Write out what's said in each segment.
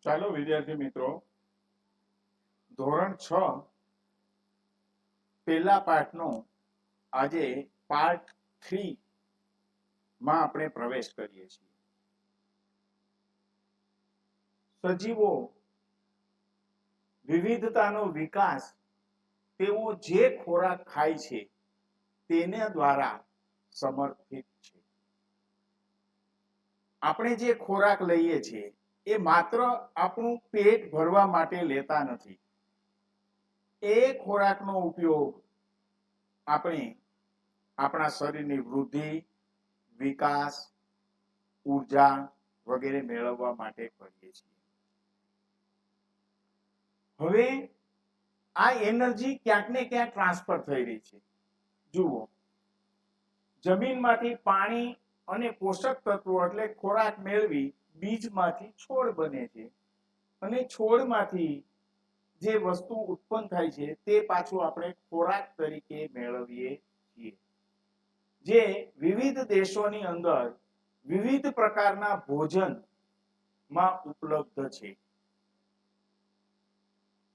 ચાલો વિદ્યાર્થી મિત્રો, ધોરણ 6 પહેલા પાઠનો આજે પાર્ટ 3 માં આપણે પ્રવેશ કરીએ છીએ. સજીવો વિવિધતાનો વિકાસ તેઓ જે ખોરાક ખાય છે તેના દ્વારા સમર્થિત છે. આપણે જે ખોરાક લઈએ છીએ એ માત્ર આપણું પેટ ભરવા માટે લેતા નથી. એ ખોરાકનો ઉપયોગ આપણે આપણા શરીરની વૃદ્ધિ, વિકાસ, ઉર્જા વગેરે મેળવવા માટે કરીએ છીએ. હવે આ એનર્જી ક્યાંક ને ક્યાંક ટ્રાન્સફર થઈ રહી છે. જુઓ, જમીનમાંથી પાણી અને પોષક તત્વો એટલે ખોરાક મેળવી બીજમાંથી છોડ બને છે અને છોડમાંથી જે વસ્તુ ઉત્પન્ન થાય છે તે પાછું આપણે ખોરાક તરીકે મેળવીએ છીએ, જે વિવિધ દેશોની અંદર વિવિધ પ્રકારના ભોજનમાં ઉપલબ્ધ છે.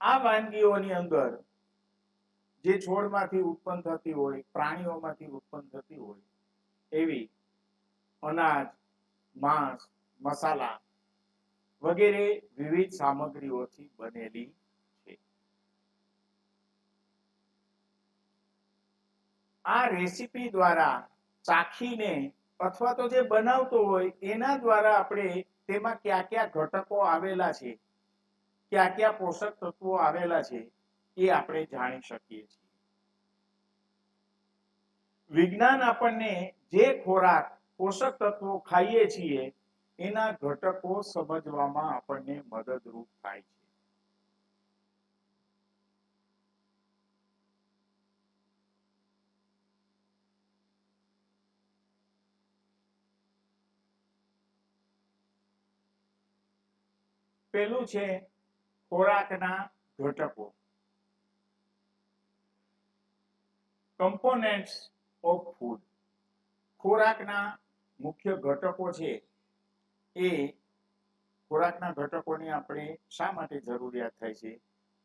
આ વાનગીઓની અંદર જે છોડમાંથી ઉત્પન્ન થતી હોય, પ્રાણીઓમાંથી ઉત્પન્ન થતી હોય એવી અનાજ, માંસ, મસાલા વગેરે વિવિધ સામગ્રીઓથી બનેલી છે. આ રેસીપી દ્વારા ચાખીને અથવા તો જે બનાવતો હોય એના દ્વારા આપણે તેમાં કયા કયા ઘટકો આવેલા છે, કયા કયા પોષક તત્વો આવેલા છે એ આપણે જાણી શકીએ છીએ. વિજ્ઞાન આપણને જે ખોરાક, પોષક તત્વો ખાઈએ છીએ એના ઘટકો સમજવામાં આપણને મદદરૂપ થાય છે. પેલું છે ખોરાકના ઘટકો. કમ્પોનેન્ટ્સ ઓફ ફૂડ. ખોરાકના મુખ્ય ઘટકો છે એ ખોરાકના ઘટકોની આપણે શા માટે જરૂરિયાત થાય છે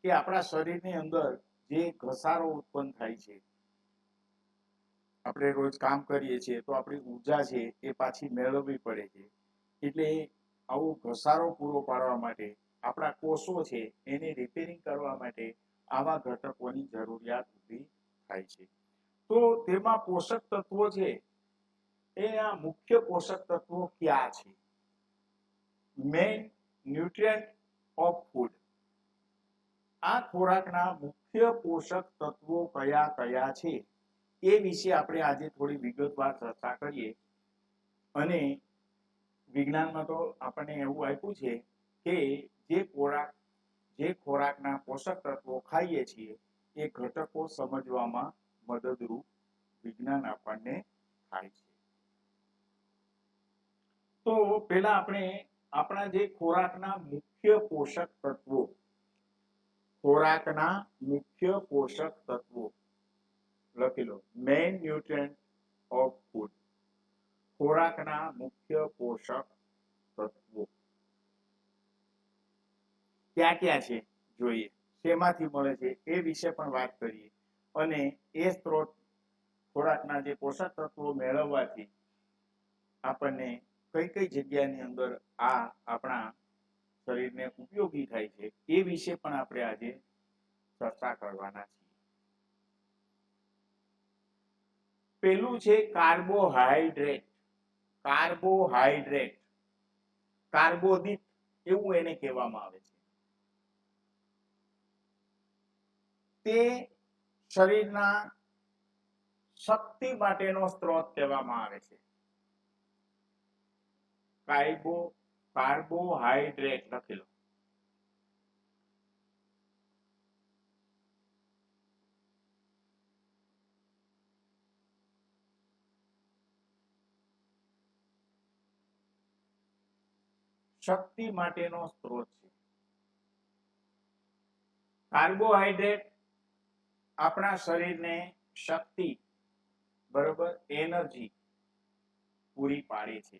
કે આપણા શરીરની અંદર જે ઘસારો ઉત્પન્ન થાય છે, આપણે રોજ કામ કરીએ છીએ તો આપણી ઉર્જા છે એ પાછી મેળવવી પડે છે. એટલે આવો ઘસારો પૂરો પાડવા માટે આપણા કોષો છે એને રિપેરિંગ કરવા માટે આવા ઘટકોની જરૂરિયાત ઊભી થાય છે. તો તેમાં પોષક તત્વો છે એના મુખ્ય પોષક તત્વો કયા છે? Main nutrient of food. આ ખોરાકના મુખ્ય પોષક તત્વો કયા કયા છે એ વિશે આપણે આજે થોડી વિગતવાર ચર્ચા કરીએ. અને વિજ્ઞાનમાં તો આપણને એવું આપ્યું છે કે જે ખોરાકના પોષક તત્વો ખાઈએ છીએ એ ઘટકો સમજવામાં મદદરૂપ વિજ્ઞાન આપણને થાય છે. તો પહેલા આપણે આપણા જે ખોરાકના મુખ્ય પોષક તત્વો, ખોરાકના મુખ્ય પોષક તત્વો લખી લો. Main nutrient of food. ખોરાકના મુખ્ય પોષક તત્વો ક્યાં ક્યાં છે જોઈએ, શેમાંથી મળે છે એ વિશે પણ વાત કરીએ. અને એ સ્ત્રોત ખોરાકના જે પોષક તત્વો મેળવવાથી આપણને કઈ કઈ જગ્યાની અંદર આ આપણા શરીરને ઉપયોગી થાય છે એ વિશે પણ આપણે આજે ચર્ચા કરવાના છીએ. પેલું છે કાર્બોહાઈડ્રેટ. કાર્બોહાઈડ્રેટ, કાર્બોદિત એવું એને કહેવામાં આવે છે. તે શરીરના શક્તિ માટેનો સ્ત્રોત કહેવામાં આવે છે. કાર્બોહાઈડ્રેટ લખી લો. શક્તિ માટેનો સ્ત્રોત છે. કાર્બોહાઈડ્રેટ આપણા શરીરને શક્તિ, બરોબર, એનર્જી પૂરી પાડે છે.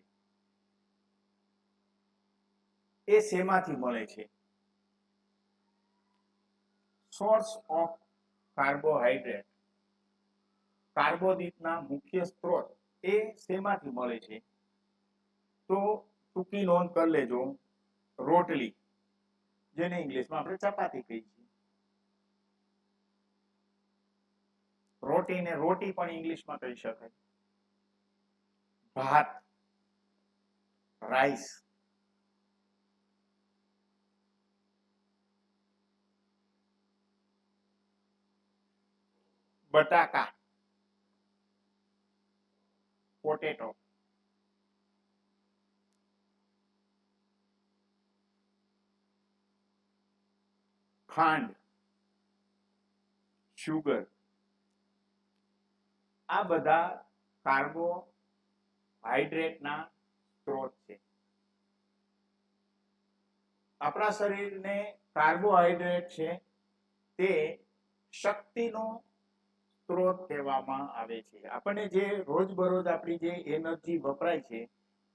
એ શેમાંથી મળે છે? સોર્સ ઓફ કાર્બોહાઈડ્રેટ, કાર્બોદિતના મુખ્ય સ્ત્રોત એ શેમાંથી મળે છે? તો ટૂંકી નોંધ કરી લેજો, રોટલી, જેને ઇંગ્લિશમાં આપણે ચપાતી કહીએ છીએ. રોટીને રોટી પણ ઇંગ્લિશમાં કહી શકાય. ભાત, રાઈસ, બટાકા, પોટેટો, ખાંડ, શુગર, આ બધા કાર્બોહાઈડ્રેટના સ્ત્રોત છે. આપણા શરીરને કાર્બોહાઈડ્રેટ છે તે શક્તિનો સ્ત્રોત કહેવામાં આવે છે. આપણને જે રોજબરોજ આપણી જે એનર્જી વપરાય છે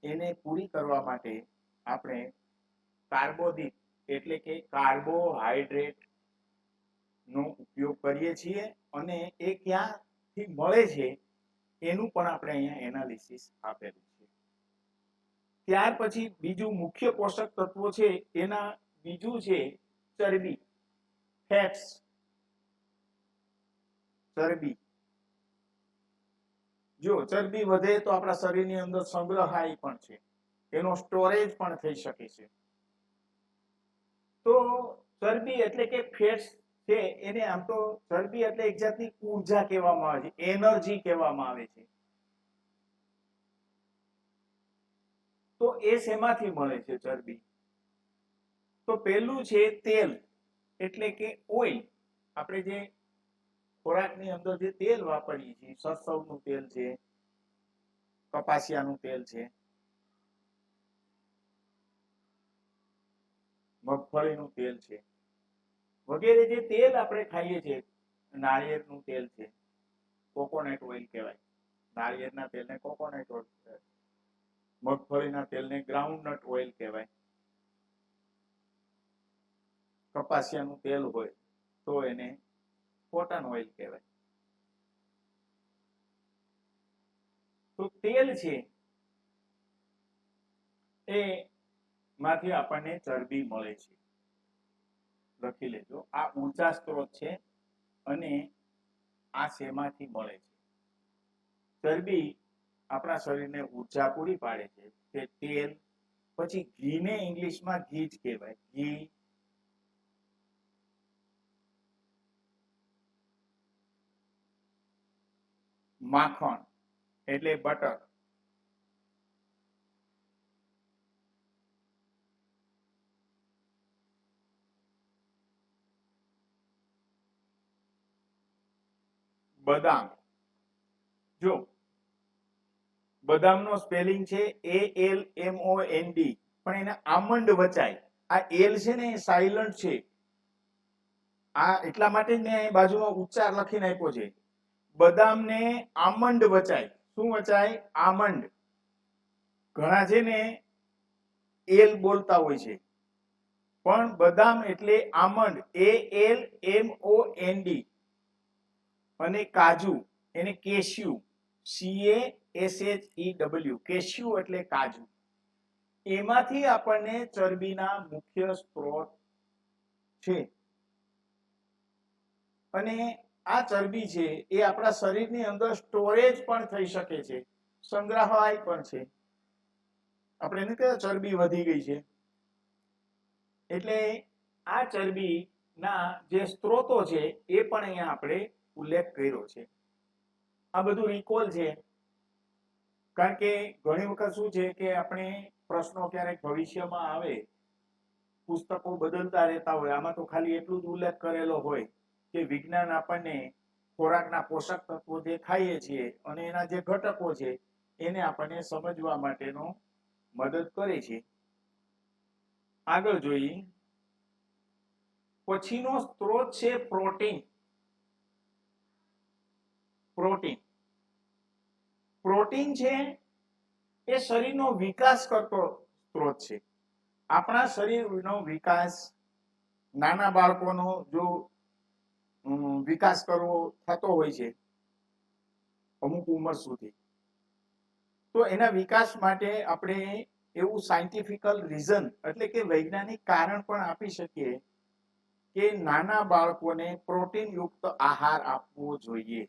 એને પૂરી કરવા માટે આપણે કાર્બોદિત એટલે કે કાર્બોહાઈડ્રેટ નો ઉપયોગ કરીએ છીએ, અને એ ક્યાંથી મળે છે એનું પણ આપણે અહીંયા એનાલિસિસ આપેલું છે. ત્યાર પછી બીજું મુખ્ય પોષક તત્વો છે, એના બીજું છે ચરબી, ફેટ્સ. ચરબી, જો ચરબી વધે તો આપણા શરીરની અંદર સંગ્રહાય પણ છે, એનો સ્ટોરેજ પણ થઈ શકે છે. તો ચરબી એટલે કે ફેટ્સ છે, એને આમ તો ચરબી એટલે એક જાતની ઊર્જા કહેવામાં આવે છે, એનર્જી કહેવામાં આવે છે. તો એ શેમાંથી મળે છે ચરબી? તો પહેલું છે તેલ, એટલે કે ઓઇલ. આપણે જે ખોરાકની અંદર જે તેલ વાપરીએ છીએ, સરસવનું તેલ છે, કપાસિયાનું તેલ છે, મગફળીનું તેલ છે, વગેરે જે તેલ આપણે ખાઈએ છીએ, નાળિયેરનું તેલ છે, કોકોનટ ઓઇલ કહેવાય. નાળિયેરના તેલને કોકોનટ ઓઇલ કહેવાય, મગફળીના તેલને ગ્રાઉન્ડનટ ઓઇલ કહેવાય, કપાસિયાનું તેલ હોય તો એને કોટન ઓઇલ કહેવાય. તો તેલ છે એ માંથી આપણને ચરબી મળે છે. લખી લેજો, આ ઊર્જા સ્ત્રોત છે અને આ શેમાંથી મળે છે? ચરબી આપણા શરીરને ઊર્જા પૂરી પાડે છે, તે તેલ. પછી ઘીને ઇંગ્લિશમાં ઘી જ કહેવાય, ઘી. માખણ એટલે બટર. બદામ, જો બદામનો સ્પેલિંગ છે ALMOND, પણ એને આમંડ વચાય. આ એલ છે ને એ સાયલન્ટ છે, આ એટલા માટે જ મેં બાજુમાં ઉચ્ચાર લખીને આપ્યો છે. બદામને આમંડ વચાય. શું વચાય? આમંડ. ઘણા છે ને એલ બોલતા હોય છે, પણ બદામ એટલે આમંડ, ALMOND. અને કાજુ, એને કેશ્યુ, CASHEW, કેશ્યુ એટલે કાજુ. એમાંથી આપણને ચરબીના મુખ્ય સ્ત્રોત છે. અને આ ચરબી છે એ આપણા શરીરની અંદર સ્ટોરેજ પણ થઈ શકે છે, સંગ્રહાય પણ છે. આપણે એને કહેવાય ચરબી વધી ગઈ છે. એટલે આ ચરબીના જે સ્ત્રોતો છે એ પણ અહીંયા આપણે ઉલ્લેખ કર્યો છે. આ બધું રિકોલ છે, કારણ કે ઘણી વખત શું છે કે આપણે પ્રશ્નો ક્યારેક ભવિષ્યમાં આવે, પુસ્તકો બદલતા રહેતા હોય, આમાં તો ખાલી એટલું જ ઉલ્લેખ કરેલો હોય કે વિજ્ઞાન આપણને ખોરાકના પોષક તત્વો જે ખાઈએ છીએ અને એના જે ઘટકો છે એને આપણને સમજવા માટેનો મદદ કરે છે. આગળ જોઈએ, પછીનો સ્ત્રોત છે પ્રોટીન. પ્રોટીન પ્રોટીન છે એ શરીરનો વિકાસ કરતો સ્ત્રોત છે. આપણા શરીરનો વિકાસ, નાના બાળકોનો જો વિકાસ કરવો થતો હોય છે અમુક ઉંમર સુધી, તો એના વિકાસ માટે આપણે એવું સાયન્ટિફિકલ રીઝન એટલે કે વૈજ્ઞાનિક કારણ પણ આપી શકીએ કે નાના બાળકોને પ્રોટીન યુક્ત આહાર આપવો જોઈએ,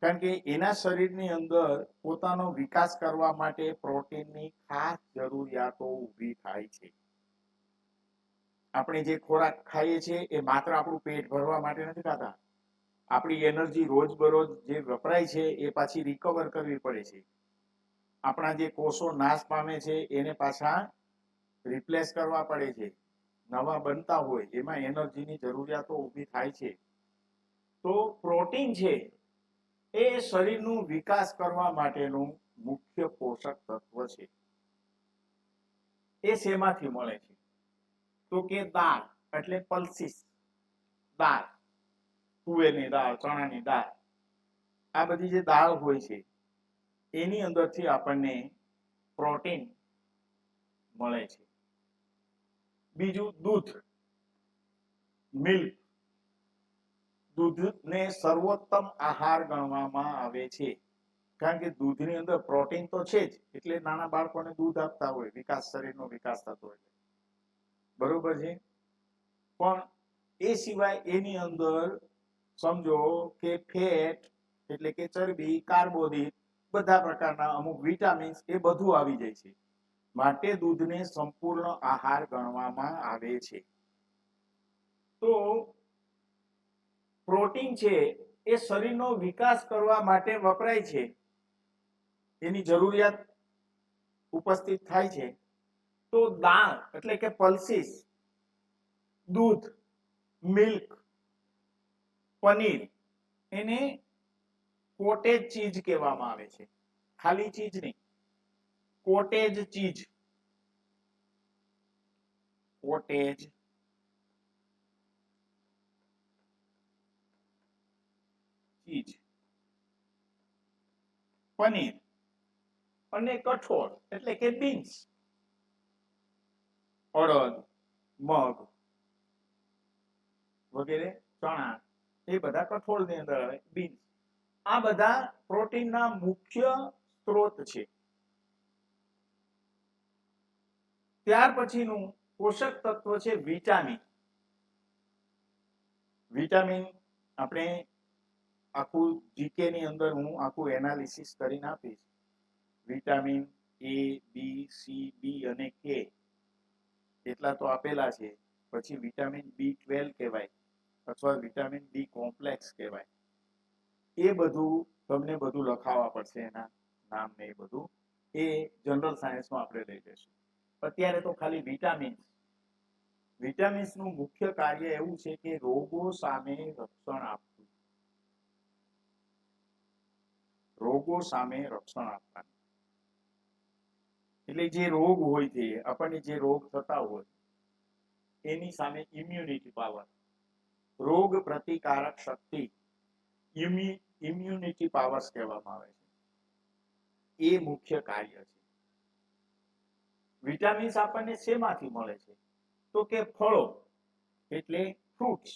કારણ કે એના શરીરની અંદર પોતાનો વિકાસ કરવા માટે પ્રોટીનની ખાસ જરૂરિયાતો ઊભી થાય છે. આપણે જે ખોરાક ખાઈએ છીએ એ માત્ર આપણું પેટ ભરવા માટે નથી ખાતા. આપણી એનર્જી રોજબરોજ જે વપરાય છે એ પાછી રિકવર કરવી પડે છે. આપણા જે કોષો નાશ પામે છે એને પાછા રિપ્લેસ કરવા પડે છે. નવા બનતા હોય એમાં એનર્જીની જરૂરિયાતો ઊભી થાય છે. તો પ્રોટીન છે એ શરીરનું વિકાસ કરવા માટેનું મુખ્ય પોષક તત્વ છે. એ શેમાંથી મળે છે? તો કે દાળ એટલે પલ્સીસ, દાળ, તુવેરની દાળ, ચણાની દાળ, આ બધી જે દાળ હોય છે એની અંદરથી આપણને પ્રોટીન મળે છે. બીજું દૂધ, મિલ્ક, દૂધને સર્વોત્તમ આહાર ગણવામાં આવે છે, કારણ કે દૂધની અંદર પ્રોટીન તો છે જ, એટલે નાના બાળકોને દૂધ આપતા હોય, વિકાસ, શરીરનો વિકાસ થતો હોય, બરોબર છે. પણ એ સિવાય એની અંદર સમજો કે ફેટ એટલે કે ચરબી, કાર્બોદિત, બધા પ્રકારના અમુક વિટામિન્સ એ બધું આવી જાય છે, માટે દૂધને સંપૂર્ણ આહાર ગણવામાં આવે છે. તો પ્રોટીન છે એ શરીરનો વિકાસ કરવા માટે વપરાય છે, એની જરૂરિયાત ઉપસ્થિત થાય છે. તો દાળ એટલે કે પલ્સીસ, દૂધ, મિલ્ક, પનીર, એને કોટેજ ચીઝ કહેવામાં આવે છે. ખાલી ચીઝ નહીં, cottage cheese, cottage cheese, paneer અને કઠોળ એટલે કે બીન્સ, અડદ, મગ વગેરે, ચણા, એ બધા કઠોળની અંદર આવે. બીન્સ, આ બધા પ્રોટીનના મુખ્ય સ્ત્રોત છે. ત્યાર પછીનું પોષક તત્વ છે વિટામિન. વિટામિન આપણે આખું જીકે ની અંદર હું આખું એનાલિસિસ કરીને આપીશ. વિટામિન એ, બી, સી, બી અને કે એટલા તો આપેલા છે. પછી વિટામિન B12 કહેવાય અથવા વિટામિન બી કોમ્પ્લેક્સ કહેવાય. એ બધું તમને બધું લખાવવા પડશે, એના નામ ને એ બધું, એ જનરલ સાયન્સમાં આપણે લઈ લઈશું. અત્યારે તો ખાલી વિટામિન્સ. વિટામિન્સનું મુખ્ય કાર્ય એવું છે કે રોગો સામે રક્ષણ આપવું, રોગો સામે રક્ષણ આપવાનું. એટલે જે રોગ હોય છે, આપણને જે રોગ થતા હોય એની સામે ઇમ્યુનિટી પાવર, રોગ પ્રતિકારક શક્તિ, ઇમ્યુનિટી પાવર્સ કહેવામાં આવે છે, એ મુખ્ય કાર્ય છે. વિટામિન્સ આપણને શેમાંથી મળે છે? તો કે ફળો એટલે ફ્રૂટ્સ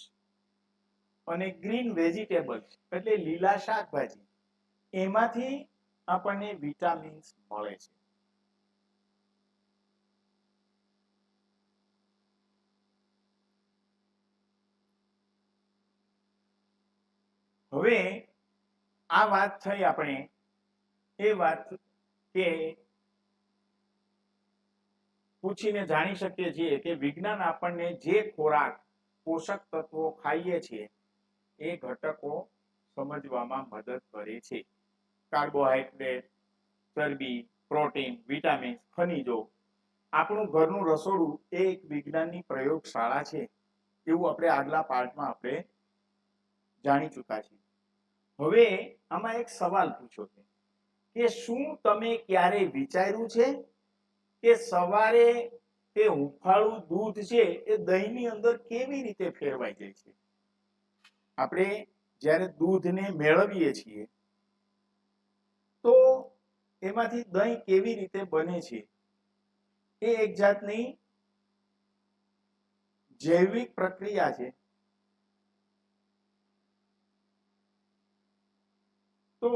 અને ગ્રીન વેજીટેબલ્સ એટલે લીલા શાકભાજી, એમાંથી આપણને વિટામિન્સ મળે છે. હવે આ વાત થઈ આપણે એ વાત કે પૂછીને જાણી શકીએ છીએ કે વિજ્ઞાન આપણને જે ખોરાક, પોષક તત્વો ખાઈએ છીએ એ ઘટકો સમજવામાં મદદ કરે છે. કાર્બોહાઈડ્રેટ, ચરબી, પ્રોટીન, વિટામિન, ખનિજો. આપણું ઘરનું રસોડું એ એક વિજ્ઞાનની પ્રયોગશાળા છે, એવું આપણે આગલા પાર્ટમાં આપણે જાણી ચૂક્યા છીએ. હવે આમાં એક સવાલ પૂછ્યો છે કે શું તમે ક્યારે વિચાર્યું છે કે સવારે તે હુંફાળું દૂધ છે એ દહીંની અંદર કેવી રીતે ફેરવાઈ જાય છે? આપણે જ્યારે દૂધને મેળવીએ છીએ તો એમાંથી દહીં કેવી રીતે બને છે એ એક જાતની જૈવિક પ્રક્રિયા છે. તો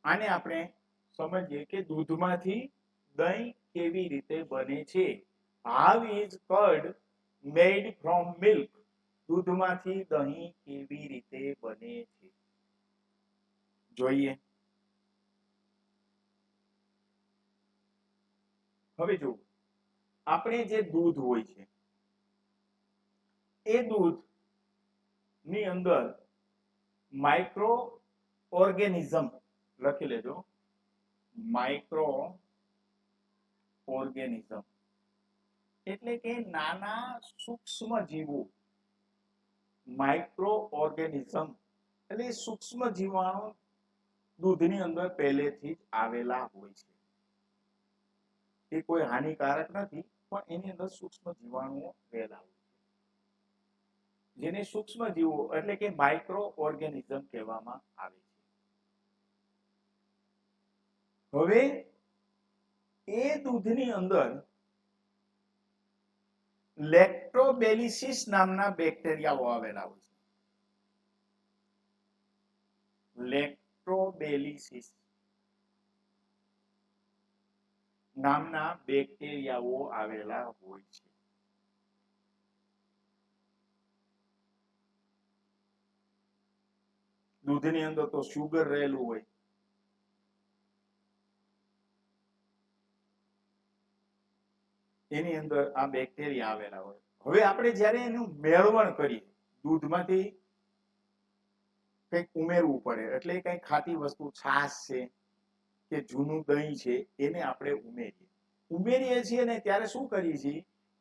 આને આપણે સમજીએ કે દૂધમાંથી દહીં કેવી રીતે બને છે. How is curd made from milk? દૂધમાંથી દહીં કેવી રીતે બને છે જોઈએ. હવે જો આપણે જે દૂધ હોય છે એ દૂધ ની અંદર માઇક્રો ઓર્ગેનિઝમ લખી લેજો, માઇક્રો ઓર્ગેનિઝમ એટલે કે નાના સૂક્ષ્મ જીવો. માઇક્રો ઓર્ગેનિઝમ એટલે સૂક્ષ્મ જીવાણુ દૂધની અંદર પહેલેથી જ આવેલા હોય છે. એ કોઈ હાનિકારક નથી, પણ એની અંદર સૂક્ષ્મ જીવાણુઓ રહેલા હોય છે, જેને સૂક્ષ્મ જીવો એટલે કે માઇક્રો ઓર્ગેનિઝમ કહેવામાં આવે છે. હવે એ દૂધની અંદર લેક્ટોબેલિસિસ નામના બેક્ટેરિયાઓ આવેલા હોય છે. લેક્ટોબેલિસિસ નામના બેક્ટેરિયાઓ આવેલા હોય છે. દૂધની અંદર તો શુગર રહેલું હોય. એની અંદર આ બેક્ટેરિયા આવેલા હોય. હવે આપણે જ્યારે એનું મેળવણ કરીએ, દૂધમાંથી કંઈક ઉમેરવું પડે, એટલે કંઈક ખાટી વસ્તુ, છાશ છે કે જૂનું દહીં છે, એને આપણે ઉમેરીએ છીએ ને ત્યારે શું કરીએ છીએ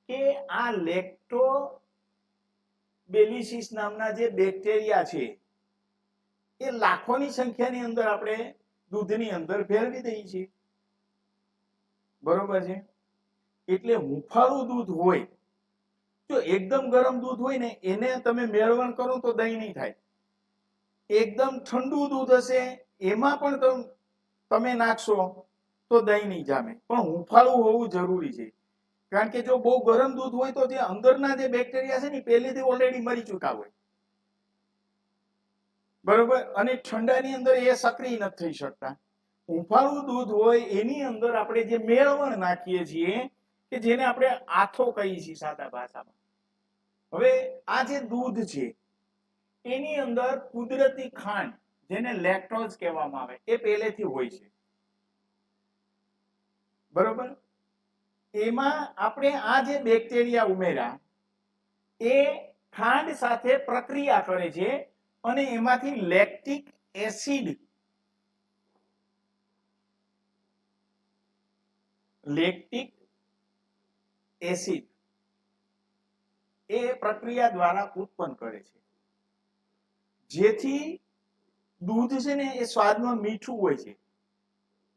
કે આ લેક્ટોબેલિસિસ નામના જે બેક્ટેરિયા છે એ લાખોની સંખ્યાની અંદર આપણે દૂધની અંદર ફેરવી દઈએ છીએ. બરોબર છે? એટલે હુંફાળું દૂધ હોય, જો એકદમ ગરમ દૂધ હોય ને એને તમે મેળવણ કરો તો દહીં નહીં થાય. એકદમ ઠંડુ દૂધ હશે એમાં પણ તમે નાખશો તો દહીં નહીં જામે. પણ હુંફાળું હોવું જરૂરી છે, કારણ કે જો બહુ ગરમ દૂધ હોય તો જે અંદરના જે બેક્ટેરિયા છે ને પહેલેથી ઓલરેડી મરી ચૂક્યા હોય. બરોબર? અને ઠંડાની અંદર એ સક્રિય નથી થઈ શકતા. હુંફાળું દૂધ હોય એની અંદર આપણે જે મેળવણ નાખીએ છીએ કે જેને આપણે આથો કહીએ છીએ સાદા ભાષામાં. હવે આ જે દૂધ છે એની અંદર કુદરતી ખાંડ, જેને લેક્ટોઝ કહેવામાં આવે, એ પહેલેથી હોય છે. બરોબર? એમાં આપણે આ જે બેક્ટેરિયા ઉમેર્યા એ ખાંડ સાથે પ્રક્રિયા કરે છે અને એમાંથી લેક્ટિક એસિડ એ પ્રક્રિયા દ્વારા ઉત્પન્ન કરે છે, જેથી દૂધ છે ને એ સ્વાદમાં મીઠું હોય છે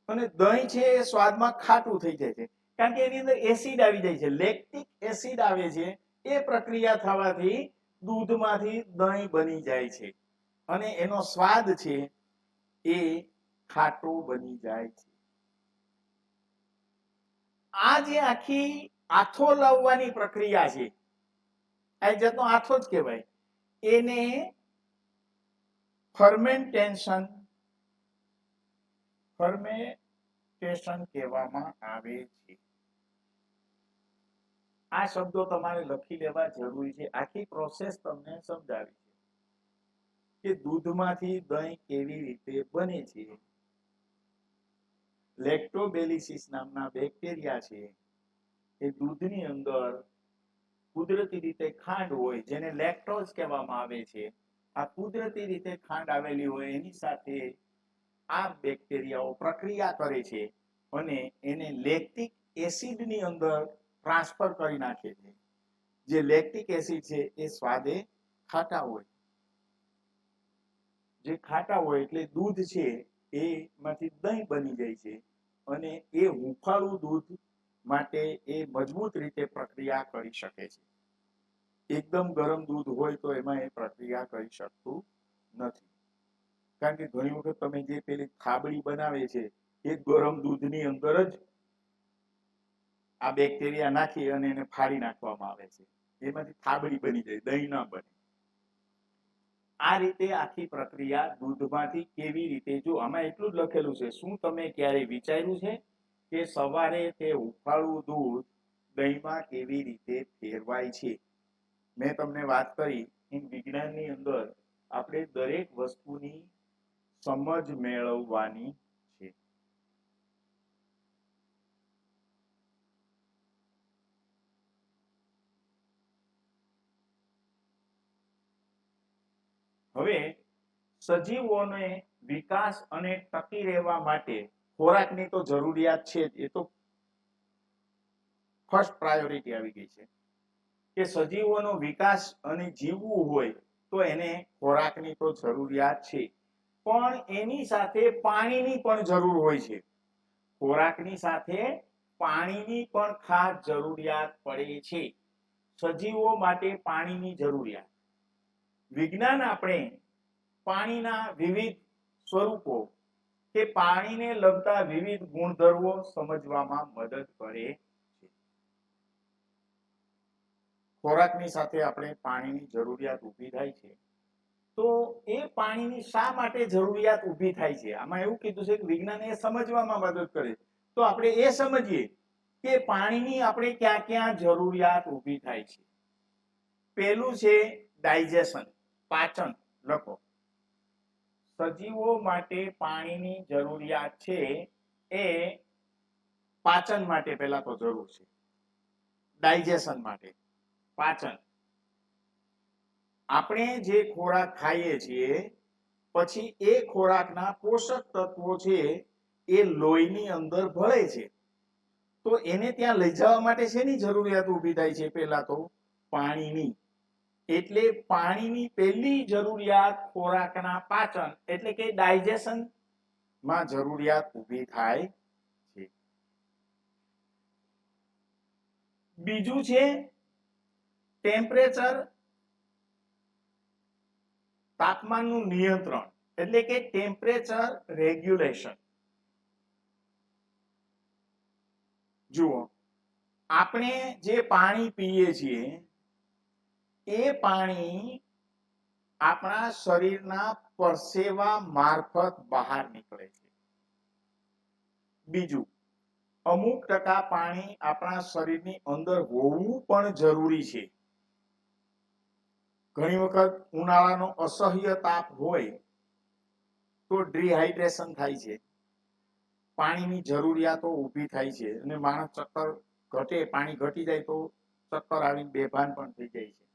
અને દહીં છે એ સ્વાદમાં ખાટું થઈ જાય છે, કારણ કે એની અંદર એસિડ આવી જાય છે. લેક્ટિક એસિડ આવે છે, એ પ્રક્રિયા થવાથી દૂધમાંથી દહીં બની જાય છે અને એનો સ્વાદ છે એ ખાટો બની જાય છે. આ જે આખી આથો લાવવાની પ્રક્રિયા છે, આ જાતનો આથો જ કહેવાય, એને ફર્મેન્ટેશન કહેવામાં આવે છે. આ શબ્દો તમારે લખી લેવા જરૂરી છે. આખી પ્રોસેસ તમને સમજાવી છે કે દૂધમાંથી દહીં કેવી રીતે બને છે. લેક્ટોબેલિસિસ નામના બેક્ટેરિયા છે એ દૂધની અંદર કુદરતી રીતે ખાંડ હોય, જેને લેક્ટોઝ કહેવામાં આવે છે. આ કુદરતી રીતે ખાંડ આવેલી હોય એની સાથે આ બેક્ટેરિયાઓ પ્રક્રિયા કરે છે અને એને લેક્ટિક એસિડની અંદર ટ્રાન્સફર કરી નાખે છે. જે લેક્ટિક એસિડ છે એ સ્વાદે ખાટા હોય. જે ખાટા હોય એટલે દૂધ છે એમાંથી દહીં બની જાય છે અને એ હુંફાળું દૂધ માટે એ મજબૂત રીતે પ્રક્રિયા કરી શકે છે. એકદમ ગરમ દૂધ હોય તો એમાં એ પ્રક્રિયા કરી શકતું નથી, કારણ કે ઘણી વખત તમે જે પેલી થાબડી બનાવે છે એ ગરમ દૂધની અંદર જ આ બેક્ટેરિયા નાખી અને એને ફાડી નાખવામાં આવે છે, એમાંથી થાબડી બની જાય, દહીં ના બને. આ રીતે આખી પ્રક્રિયા દૂધમાંથી કેવી રીતે, જો આમાં એટલું જ લખેલું છે, શું તમે ક્યારે વિચાર્યું છે કે સવારે તે હુંફાળું દૂધ દહીંમાં કેવી રીતે ફેરવાય છે? મેં તમને વાત કરી એમ વિજ્ઞાનની અંદર આપણે દરેક વસ્તુની સમજ મેળવવાની છે. હવે સજીવોને વિકાસ અને ટકી રહેવા માટે ખોરાકની તો જરૂરિયાત છે જ, એ તો ફર્સ્ટ પ્રાયોરિટી આવી ગઈ છે કે સજીવોનો વિકાસ અને જીવવું હોય તો એને ખોરાકની તો જરૂરિયાત છે, પણ એની સાથે પાણીની પણ જરૂર હોય છે. ખોરાકની સાથે પાણીની પણ ખાસ જરૂરિયાત પડે છે. સજીવો માટે પાણીની જરૂરિયાત. વિજ્ઞાન આપણે પાણીના વિવિધ સ્વરૂપો કે પાણીને લગતા વિવિધ ગુણધર્મો સમજવામાં મદદ કરે છે. ખોરાકની સાથે આપણે પાણીની જરૂરિયાત ઊભી થાય છે, તો એ પાણીની શા માટે જરૂરિયાત ઊભી થાય છે? આમાં એવું કીધું છે કે વિજ્ઞાન એ સમજવામાં મદદ કરે. તો આપણે એ સમજીએ કે પાણીની આપણે ક્યાં ક્યાં જરૂરિયાત ઊભી થાય છે. પહેલું છે ડાયજેશન, પાચન. લખો, સજીવો માટે પાણીની જરૂરિયાત છે એ પાચન માટે પહેલા તો જરૂર છે, ડાયજેશન માટે, પાચન. આપણે જે ખોરાક ખાઈએ છીએ પછી એ ખોરાકના પોષક તત્વો છે એ લોહીની અંદર ભળે છે, તો એને ત્યાં લઈ જવા માટે શેની જરૂરિયાત ઊભી થાય છે? પહેલા તો પાણીની. એટલે પાણીની પહેલી જરૂરિયાત ખોરાકના પાચન એટલે કે ડાયજેશન માં જરૂરિયાત ઊભી થાય છે. બીજું છે ટેમ્પરેચર, તાપમાનનું નિયંત્રણ એટલે કે ટેમ્પરેચર રેગ્યુલેશન. જુઓ, આપણે જે પાણી પીએ છીએ એ પાણી આપણા શરીરના પરસેવા મારફત બહાર નીકળે છે. બીજું, અમુક ટકા પાણી આપણા શરીરની અંદર હોવું પણ જરૂરી છે. ઘણી વખત ઉનાળાનો અસહ્ય તાપ હોય તો ડિહાઇડ્રેશન થાય છે, પાણીની જરૂરિયાતો ઊભી થાય છે અને માણસ ચક્કર ઘટે, પાણી ઘટી જાય તો ચક્કર આવીને બેભાન પણ થઈ જાય છે.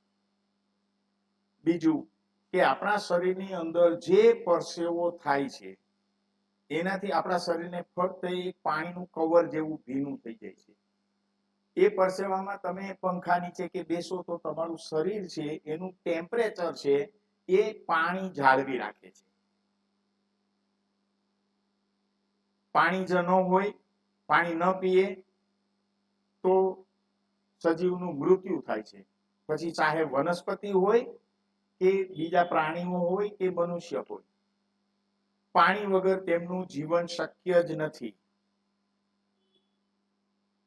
બીજું કે આપણા શરીરની અંદર જે પરસેવો થાય છે એનાથી આપણા શરીરને ફક્ત એક પાણીનું કવર જેવું ભીનું થઈ જાય છે. એ પરસેવામાં તમે પંખા નીચે કે બેસો તો તમારું શરીર છે એનું ટેમ્પરેચર છે એ પાણી જાળવી રાખે છે. પાણી જો ન હોય, પાણી ન પીએ તો સજીવનું મૃત્યુ થાય છે. પછી ચાહે વનસ્પતિ હોય કે બીજા પ્રાણીઓ હોય કે મનુષ્ય હોય, પાણી વગર તેમનું જીવન શક્ય જ નથી.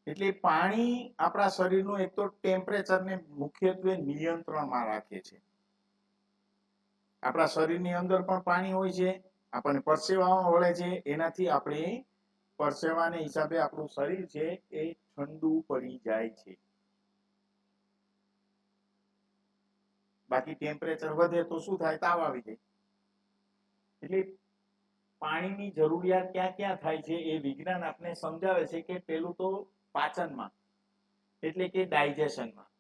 એટલે પાણી આપણા શરીરનું એક તો ટેમ્પરેચરને મુખ્યત્વે નિયંત્રણમાં રાખે છે. આપણા શરીરની અંદર પણ પાણી હોય છે, આપણને પરસેવામાં વળે છે, એનાથી આપણે પરસેવાને હિસાબે આપણું શરીર છે એ ઠંડુ પડી જાય છે. બાકી ટેમ્પરેચર વધે તો શું થાય? તાવ આવી જાય. એટલે પાણીની જરૂરિયાત ક્યાં ક્યાં થાય છે એ વિજ્ઞાન આપણે સમજાવે છે કે પેલું તો પાચનમાં એટલે કે ડાયજેશનમાં,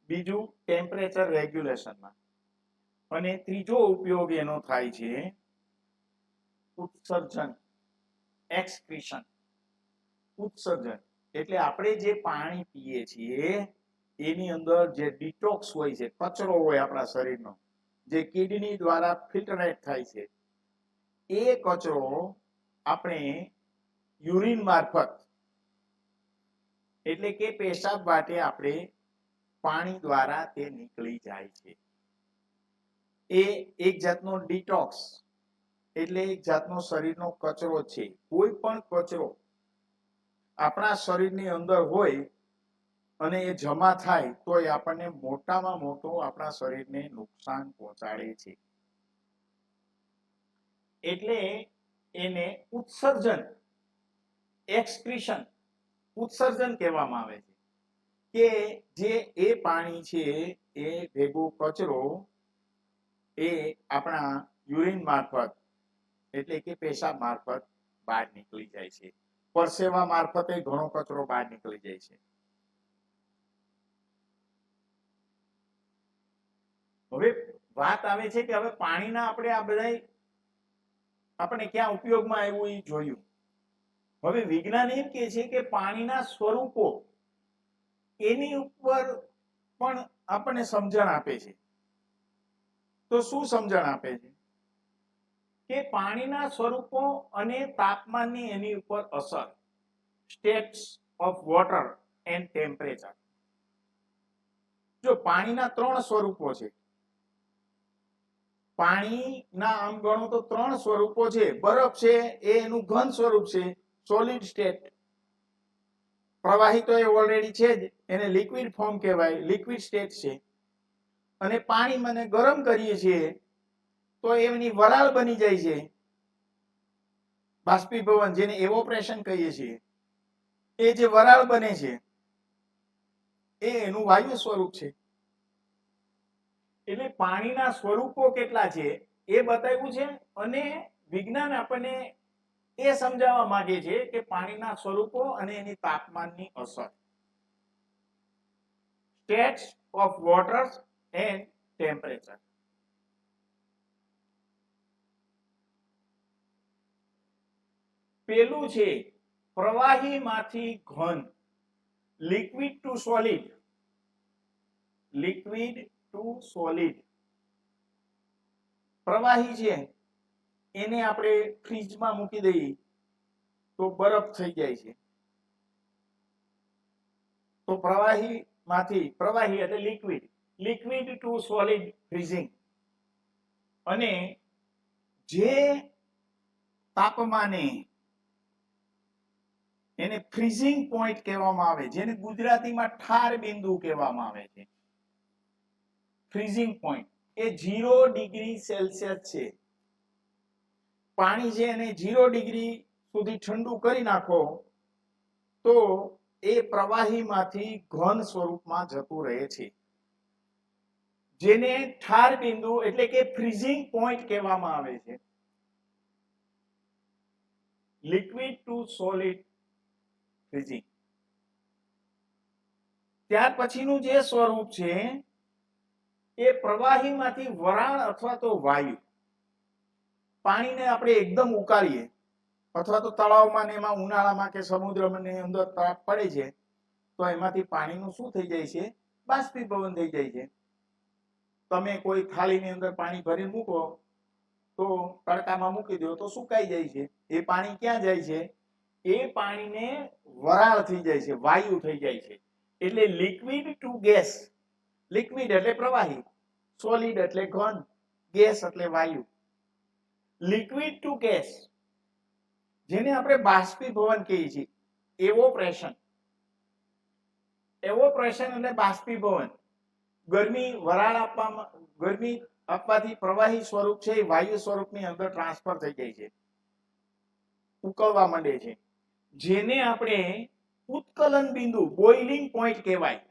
બીજું ટેમ્પરેચર રેગ્યુલેશનમાં, અને ત્રીજો ઉપયોગ એનો થાય છે ઉત્સર્જન, એક્સક્રીશન. ઉત્સર્જન એટલે આપણે જે પાણી પીએ છીએ એની અંદર જે ડિટોક્સ હોય છે, કચરો હોય આપણા શરીરનો, જે કિડની દ્વારા ફિલ્ટરેટ થાય છે, એ કચરો આપણે યુરિન મારફત એટલે કે પેશાબ વાટે આપણે પાણી દ્વારા તે નીકળી જાય છે. એ એક જાતનો ડિટોક્સ એટલે એક જાતનો શરીરનો કચરો છે. કોઈ પણ કચરો આપણા શરીરની અંદર હોય અને એ જમા થાય તો એ આપણને મોટામાં મોટો આપણા શરીરને નુકસાન પહોંચાડે છે. એટલે એને ઉત્સર્જન, એક્સક્રીશન, ઉત્સર્જન કહેવામાં આવે છે કે જે એ પાણી છે એ ભેગો કચરો એ આપણા યુરિન મારફત એટલે કે પેશાબ મારફત બહાર નીકળી જાય છે. પરસેવા મારફતે ઘણો કચરો બહાર નીકળી જાય છે. હવે વાત આવે છે કે હવે પાણીના આપણે આ બધા આપણે ક્યાં ઉપયોગમાં આવ્યું એ જોયું. હવે વિજ્ઞાન એમ કહે છે કે પાણીના સ્વરૂપો એની ઉપર પણ આપણને સમજણ આપે છે. તો શું સમજણ આપે છે કે પાણીના સ્વરૂપો અને તાપમાનની એની ઉપર અસર, states of water and temperature. જો પાણીના 3 સ્વરૂપો છે. પાણીના આમ ગણો તો 3 સ્વરૂપો છે. બરફ છે એ એનું ઘન સ્વરૂપ છે, સોલિડ સ્ટેટ. પ્રવાહી તો એ ઓલરેડી છે જ, એને લિક્વિડ ફોર્મ કહેવાય, લિક્વિડ સ્ટેટ છે. અને પાણી મને ગરમ કરીએ છીએ તો એની વરાળ બની જાય છે, બાષ્પીભવન, જેને એવોપરેશન કહીએ છીએ. એ જે વરાળ બને છે એ એનું વાયુ સ્વરૂપ છે. એટલે પાણીના સ્વરૂપો કેટલા છે એ બતાવ્યું છે. અને વિજ્ઞાન આપણને એ સમજાવવા માંગે છે કે પાણીના સ્વરૂપો અને એની તાપમાનની અસર, states of water and temperature. પેલું છે પ્રવાહીમાંથી ઘન, liquid to solid. Liquid to solid. પ્રવાહી છે એને આપણે ફ્રીજમાં મૂકી દઈએ તો બરફ થઈ જાય છે. તો પ્રવાહી એટલે liquid, liquid to solid freezing. અને જે તાપમાને એને ફ્રીઝિંગ પોઈન્ટ કહેવામાં આવે, જેને ગુજરાતીમાં ઠાર બિંદુ કહેવામાં આવે છે. ફ્રીઝિંગ પોઈન્ટ એ 0 ડિગ્રી સેલ્સિયસ છે. પાણી છે એને 0 ડિગ્રી સુધી ઠંડુ કરી નાખો તો એ પ્રવાહીમાંથી ઘન સ્વરૂપમાં જતું રહે છે, જેને ઠાર બિંદુ એટલે કે ફ્રીઝિંગ પોઈન્ટ કહેવામાં આવે છે. Liquid to solid freezing. ત્યાર પછીનું જે સ્વરૂપ છે એ પ્રવાહીમાંથી વરાળ અથવા તો વાયુ. પાણીને આપણે એકદમ ઉકાળીએ અથવા તો તળાવમાં ને એમાં ઉનાળામાં કે સમુદ્રની અંદર તાપ પડે છે તો એમાંથી પાણીનું શું થઈ જાય છે, બાષ્પીભવન થઈ જાય છે. તમે કોઈ થાળીની અંદર પાણી ભરીને મૂકો તો તડકામાં મૂકી દો તો સુકાઈ જાય છે. એ પાણી ક્યાં જાય છે? એ પાણીને વરાળ થઈ જાય છે, વાયુ થઈ જાય છે. એટલે લિક્વિડ ટુ ગેસ. લિક્વિડ એટલે પ્રવાહી, સોલિડ એટલે ઘન, ગેસ એટલે વાયુ. લિક્વિડ ટુ ગેસ, જેને આપણે બાષ્પીભવન કહીએ છીએ, એવોપરેશન. એવોપરેશન એટલે બાષ્પીભવન. ગરમી વરાળ આપવાથી પ્રવાહી સ્વરૂપ છે એ વાયુ સ્વરૂપની અંદર ટ્રાન્સફર થઈ જાય છે, ઉકળવા માંડે છે. જેને આપણે ઉત્કલન બિંદુ, બોઇલિંગ પોઈન્ટ કહેવાય.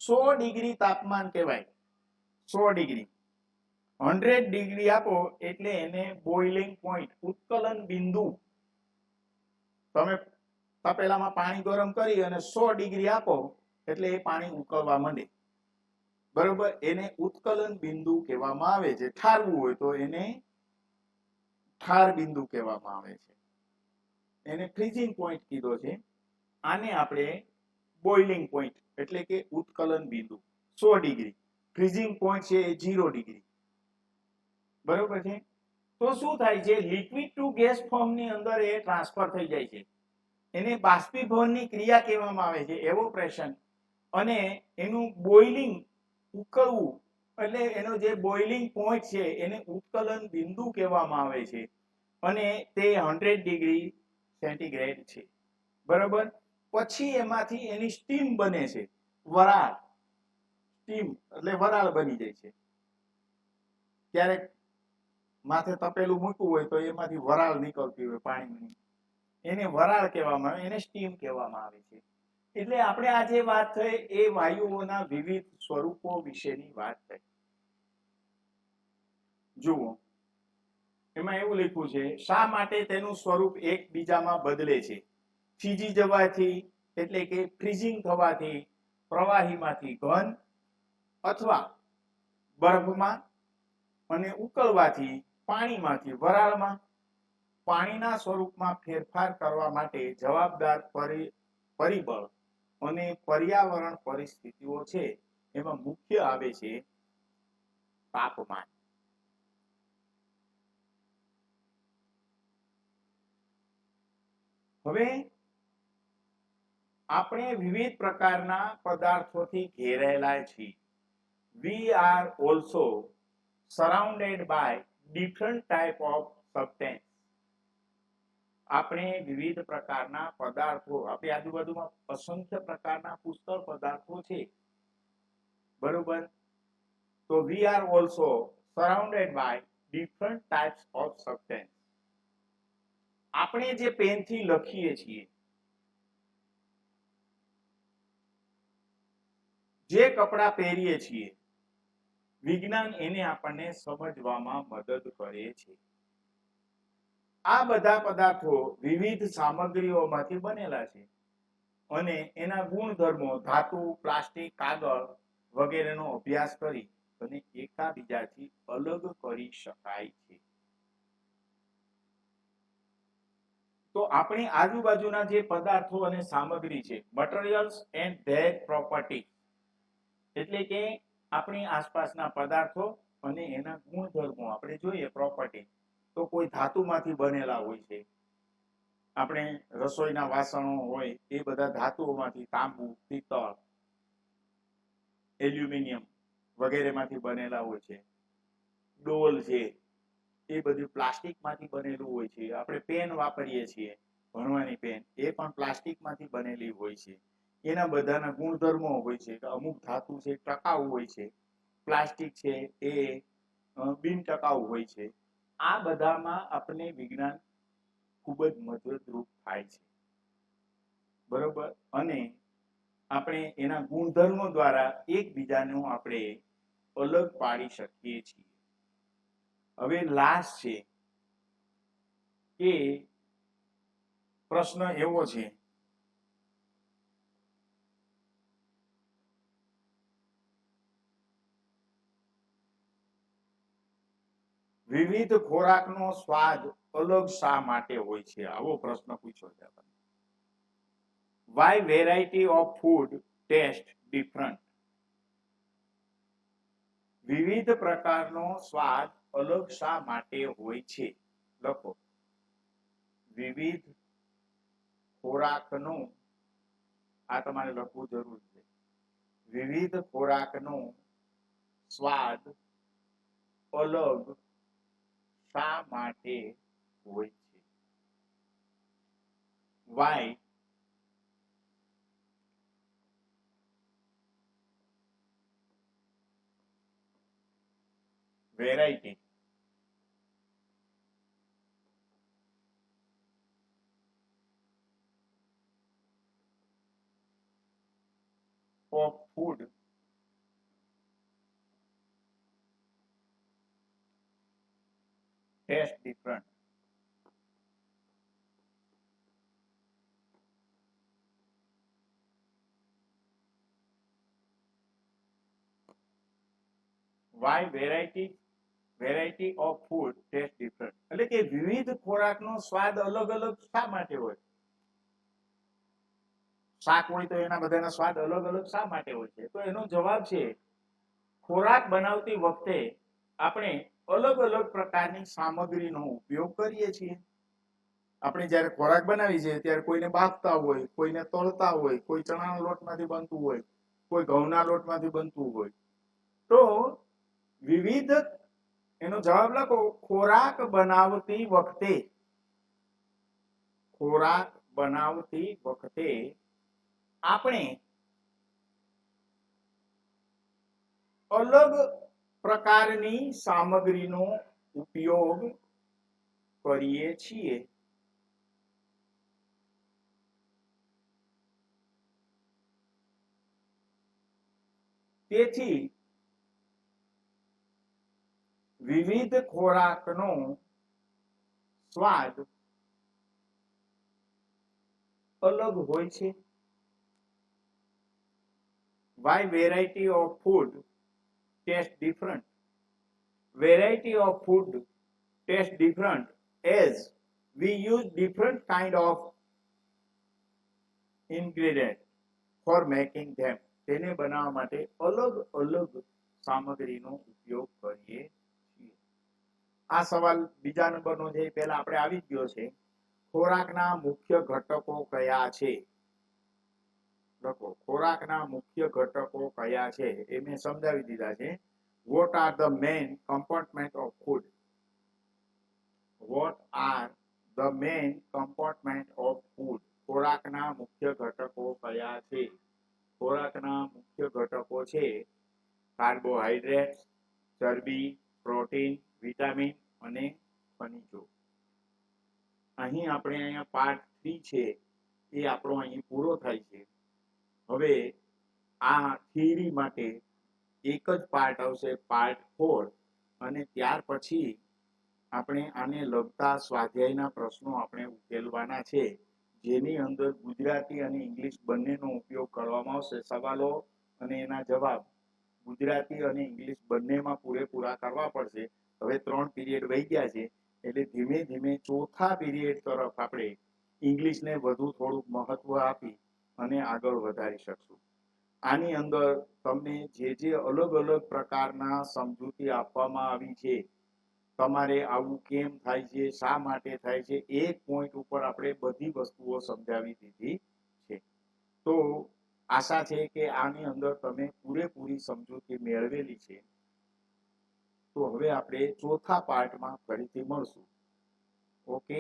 100 ડિગ્રી તાપમાન કહેવાય. 100 ડિગ્રી, 100 ડિગ્રી આપો એટલે એને બોઇલિંગ પોઈન્ટ, ઉત્કલન બિંદુ. તમે તપેલામાં પાણી ગરમ કરી અને 100 ડિગ્રી આપો એટલે એ પાણી ઉકળવા માંડે, બરોબર? એને ઉત્કલન બિંદુ કહેવામાં આવે છે. ઠારવું હોય તો એને ઠાર બિંદુ કહેવામાં આવે છે. એને ફ્રીઝિંગ પોઈન્ટ કીધો છે. આને આપણે બોઇલિંગ પોઈન્ટ એટલે કે ઉત્કલન બિંદુ. 100 ડિગ્રી. ફ્રીઝિંગ પોઈન્ટ છે એ 0 ડિગ્રી, બરોબર છે? તો શું થાય છે? લિક્વિડ ટુ ગેસ ફોર્મની અંદર એ ટ્રાન્સફર થઈ જાય છે. એને બાષ્પીભવનની ક્રિયા કહેવામાં આવે છે, એવોપરેશન. અને એનું બોઇલિંગ, ઉકળવું, એટલે એનો જે બોઇલિંગ પોઈન્ટ છે એને ઉત્કલન બિંદુ કહેવામાં આવે છે. અને તે 100 ડિગ્રી સેન્ટીગ્રેડ છે, બરોબર? પછી એમાંથી એની સ્ટીમ બને છે, વરાળ. સ્ટીમ એટલે વરાળ બની જાય છે. ક્યારેક માથે તપેલું મૂકવું હોય તો એમાંથી વરાળ નીકળતી હોય પાણીની, એને વરાળ કહેવામાં આવે, એને સ્ટીમ કહેવામાં આવે છે. એટલે આપણે આજે વાત થઈ એ વાયુઓના વિવિધ સ્વરૂપો વિશેની વાત થઈ. જુઓ, એમાં એવું લખ્યું છે, શા માટે તેનું સ્વરૂપ એકબીજામાં બદલે છે? થીજી જવાથી, એટલે કે ફ્રીઝિંગ થવાથી પ્રવાહીમાંથી ઘન, અથવા બરફમાં અને ઉકળવાથી પાણીમાંથી વરાળમાં. પાણીના સ્વરૂપમાં ફેરફાર કરવા માટે જવાબદાર પરિબળ અને પર્યાવરણ પરિસ્થિતિઓ છે. એમાં મુખ્ય આવે છે તાપમાન. હવે આપણે વિવિધ પ્રકારના પદાર્થોથી ઘેરાયેલા છીએ. We are also surrounded by different type of substance. આપણે વિવિધ પ્રકારના પદાર્થો, આપણી આજુબાજુમાં અસંખ્ય પ્રકારના પુષ્કળ પદાર્થો છે, બરોબર? તો we are also surrounded by different types of substance. આપણે જે પેનથી લખીએ છીએ, જે કપડા પહેરીએ છીએ, વિજ્ઞાન એને આપણને સમજવામાં મદદ કરે છે. આ બધા પદાર્થો વિવિધ સામગ્રીઓમાંથી બનેલા છે અને એના ગુણધર્મો ધાતુ, પ્લાસ્ટિક, કાગળ વગેરેનો અભ્યાસ કરી અને એકબીજાથી અલગ કરી શકાય છે. તો આપણી આજુબાજુના જે પદાર્થો અને સામગ્રી છે, મટીરીયલ્સ એન્ડ ધેર પ્રોપર્ટી, એટલે કે આપણી આસપાસના પદાર્થો અને એના ગુણધર્મો આપણે જોઈએ. પ્રોપર્ટી તો કોઈ ધાતુમાંથી બનેલા હોય છે. આપણે રસોઈના વાસણો હોય એ બધા ધાતુઓમાંથી, તાંબુ, પિત્તળ, એલ્યુમિનિયમ વગેરેમાંથી બનેલા હોય છે. ડોલ છે એ બધું પ્લાસ્ટિકમાંથી બનેલું હોય છે. આપણે પેન વાપરીએ છીએ, ભણવાની પેન, એ પણ પ્લાસ્ટિકમાંથી બનેલી હોય છે. એના બધાના ગુણધર્મો હોય છે કે અમુક ધાતુ છે ટકાઉ હોય છે, પ્લાસ્ટિક છે એ બિન ટકાઉ હોય છે. આ બધામાં આપણે વિજ્ઞાન ખૂબ જ મદદરૂપ થાય છે, બરોબર? અને આપણે એના ગુણધર્મો દ્વારા એકબીજાનું આપણે અલગ પાડી શકીએ છીએ. હવે લાસ્ટ છે કે પ્રશ્ન એવો છે, વિવિધ ખોરાકનો સ્વાદ અલગ શા માટે હોય છે? આવો પ્રશ્ન પૂછ્યો છે. Why variety of food taste different? વિવિધ પ્રકારનો સ્વાદ અલગ શા માટે હોય છે? લખો, વિવિધ ખોરાકનો, આ તમારે લખવું જરૂર છે, વિવિધ ખોરાકનો સ્વાદ અલગ શા માટે હોય છે? Why variety of food taste different? Why variety of food taste different? એટલે કે વિવિધ ખોરાકનો સ્વાદ અલગ અલગ શા માટે હોય? શાક હોય તો એના બધાના સ્વાદ અલગ અલગ શા માટે હોય છે? તો એનો જવાબ છે, ખોરાક બનાવતી વખતે આપણે અલગ અલગ પ્રકારની સામગ્રીનો ઉપયોગ કરીએ છીએ. આપણે જ્યારે ખોરાક બનાવી છે ત્યારે કોઈને બાફતા હોય, કોઈને તળતા હોય, કોઈ ચણાના લોટમાંથી બનતું હોય, કોઈ ઘઉંના લોટમાંથી બનતું હોય. તો વિવિધ, એનો જવાબ લખો, ખોરાક બનાવતી વખતે આપણે અલગ પ્રકારની સામગ્રીનો ઉપયોગ કરીએ છીએ. તેથી વિવિધ ખોરાકનો સ્વાદ અલગ હોય છે. Why variety of food taste different? Variety of food taste different as we use different kind of ingredient for making them. તેને બનાવવા માટે અલગ અલગ સામગ્રીનો ઉપયોગ કરીએ છીએ. આ સવાલ બીજા નંબરનો છે, પહેલા આપણે આવી ગયો છે. ખોરાકના મુખ્ય ઘટકો કયા છે? લખો, ખોરાકના મુખ્ય ઘટકો કયા છે એ મેં સમજાવી દીધા છે. What are the main component of food? What are the main component of food? ખોરાકના મુખ્ય ઘટકો કયા છે? ખોરાકના મુખ્ય ઘટકો છે કાર્બોહાઈડ્રેટ, ચરબી, પ્રોટીન, વિટામિન અને ખનિજો. અહીં આપણે અહીંયા પાર્ટ 3 છે એ આપણો અહીં પૂરો થાય છે. હવે આ થિયરી માટે એક જ પાર્ટ આવશે, પાર્ટ 4, અને ત્યાર પછી આપણે આને લગતા સ્વાધ્યાયના પ્રશ્નો આપણે ઉકેલવાના છે, જેની અંદર ગુજરાતી અને ઇંગ્લિશ બંનેનો ઉપયોગ કરવામાં આવશે. સવાલો અને એના જવાબ ગુજરાતી અને ઇંગ્લિશ બંનેમાં પૂરેપૂરા કરવા પડશે. હવે 3 પીરિયડ વહી ગયા છે, એટલે ધીમે ધીમે ચોથા પીરિયડ તરફ આપણે ઇંગ્લિશને વધુ થોડુંક મહત્વ આપી અને આગળ વધારી શકશું. આની અંદર તમને જે અલગ અલગ પ્રકારના સમજૂતી આપવામાં આવી છે, તમારે આવું કેમ થાય છે, શા માટે થાય છે, એક પોઈન્ટ ઉપર આપણે બધી વસ્તુઓ સમજાવી દીધી છે. તો આશા છે કે આની અંદર તમે પૂરેપૂરી સમજૂતી મેળવેલી છે. તો હવે આપણે ચોથા પાર્ટમાં ફરીથી મળશું. ઓકે.